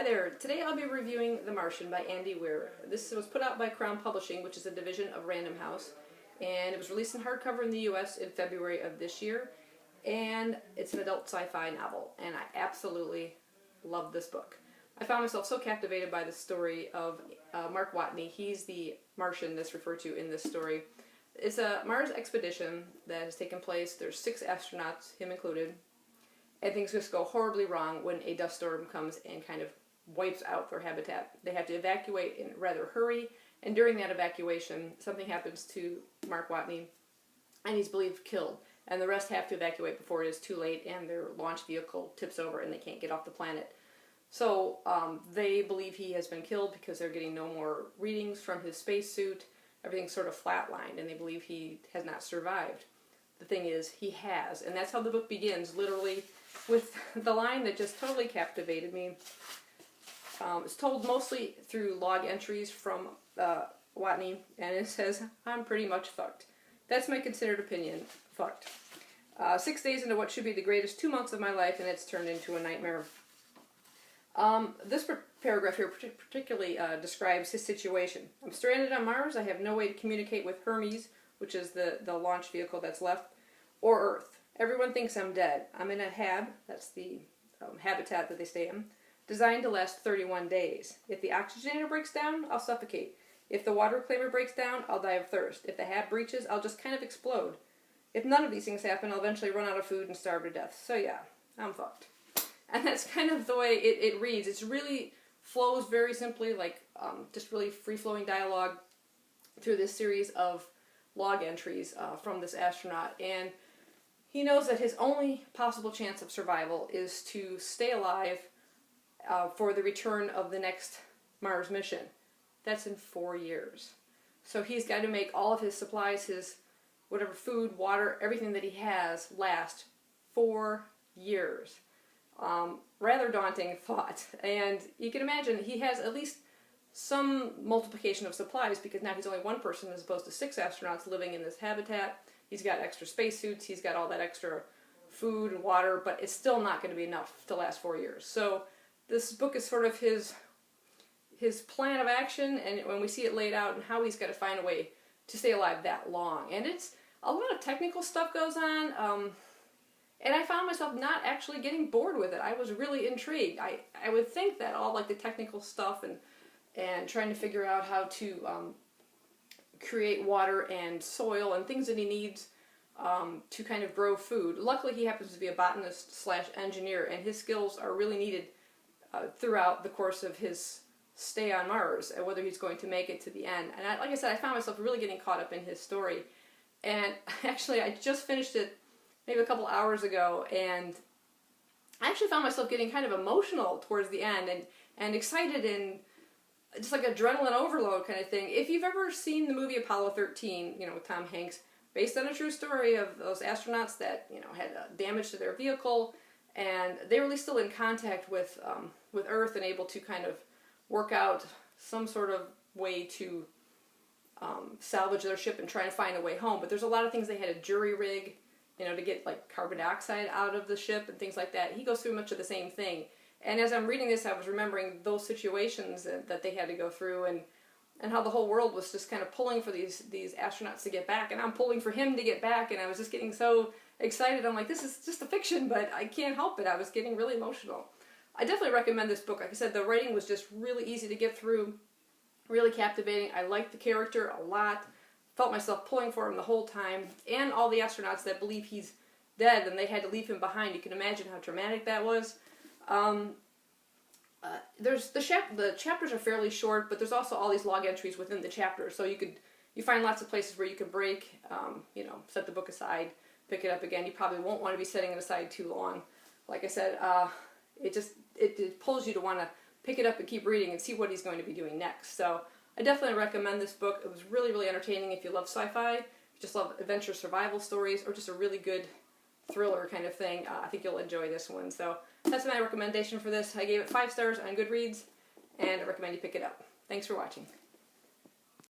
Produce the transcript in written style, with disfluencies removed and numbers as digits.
there! Today I'll be reviewing The Martian by Weir. This was put out by Crown Publishing, which is a division of Random House, and it was released in hardcover in the US in February of this year, and it's an adult sci-fi novel, and I absolutely love this book. I found myself so captivated by the story of Mark Watney. He's the Martian that's referred to in this story. It's a Mars expedition that has taken place. There's 6 astronauts, him included, and things just go horribly wrong when a dust storm comes and kind of wipes out their habitat. They have to evacuate in a rather hurry, and during that evacuation, something happens to Mark Watney, and he's believed killed. And the rest have to evacuate before it is too late, and their launch vehicle tips over and they can't get off the planet. So they believe he has been killed because they're getting no more readings from his spacesuit. Everything's sort of flatlined, and they believe he has not survived. The thing is, he has, and that's how the book begins, literally, with the line that just totally captivated me. It's told mostly through log entries from Watney, and it says, "I'm pretty much fucked." That's my considered opinion, fucked. 6 days into what should be the greatest 2 months of my life, and it's turned into a nightmare. This paragraph here particularly describes his situation. "I'm stranded on Mars. I have no way to communicate with Hermes," which is the launch vehicle that's left, "or Earth. Everyone thinks I'm dead. I'm in a hab," that's the habitat that they stay in, "designed to last 31 days. If the oxygenator breaks down, I'll suffocate. If the water reclaimer breaks down, I'll die of thirst. If the hab breaches, I'll just kind of explode. If none of these things happen, I'll eventually run out of food and starve to death. So yeah, I'm fucked." And that's kind of the way it reads. It really flows very simply, like just really free-flowing dialogue through this series of log entries from this astronaut. And he knows that his only possible chance of survival is to stay alive for the return of the next Mars mission. That's in 4 years. So he's got to make all of his supplies, his whatever food, water, everything that he has last 4 years. Rather daunting thought. And you can imagine he has at least some multiplication of supplies, because now he's only one person as opposed to 6 astronauts living in this habitat. He's got extra spacesuits, he's got all that extra food and water, but it's still not going to be enough to last 4 years. So this book is sort of his plan of action, and when we see it laid out and how he's got to find a way to stay alive that long. And it's a lot of technical stuff goes on, and I found myself not actually getting bored with it. I was really intrigued. I would think that all like the technical stuff and trying to figure out how to create water and soil and things that he needs to kind of grow food. Luckily, he happens to be a botanist / engineer, and his skills are really needed throughout the course of his stay on Mars, and whether he's going to make it to the end. And like I said, I found myself really getting caught up in his story. And actually, I just finished it maybe a couple hours ago, and I actually found myself getting kind of emotional towards the end, and excited, and just like adrenaline overload kind of thing. If you've ever seen the movie Apollo 13, you know, with Tom Hanks, based on a true story of those astronauts that, you know, had damage to their vehicle, and they were still in contact with Earth and able to kind of work out some sort of way to salvage their ship and try and find a way home. But there's a lot of things they had to jury rig, you know, to get like carbon dioxide out of the ship and things like that. He goes through much of the same thing. And as I'm reading this, I was remembering those situations that they had to go through, and how the whole world was just kind of pulling for these astronauts to get back, and I'm pulling for him to get back, and I was just getting so excited. I'm like, this is just a fiction, but I can't help it. I was getting really emotional. I definitely recommend this book. Like I said, the writing was just really easy to get through, really captivating. I liked the character a lot. Felt myself pulling for him the whole time, and all the astronauts that believe he's dead and they had to leave him behind. You can imagine how dramatic that was. The chapters are fairly short, but there's also all these log entries within the chapters, so you find lots of places where you can break, you know, set the book aside, pick it up again. You probably won't want to be setting it aside too long. Like I said, it pulls you to want to pick it up and keep reading and see what he's going to be doing next. So I definitely recommend this book. It was really, really entertaining if you love sci-fi, if you just love adventure survival stories, or just a really good thriller kind of thing. I think you'll enjoy this one. So that's my recommendation for this. I gave it 5 stars on Goodreads, and I recommend you pick it up. Thanks for watching.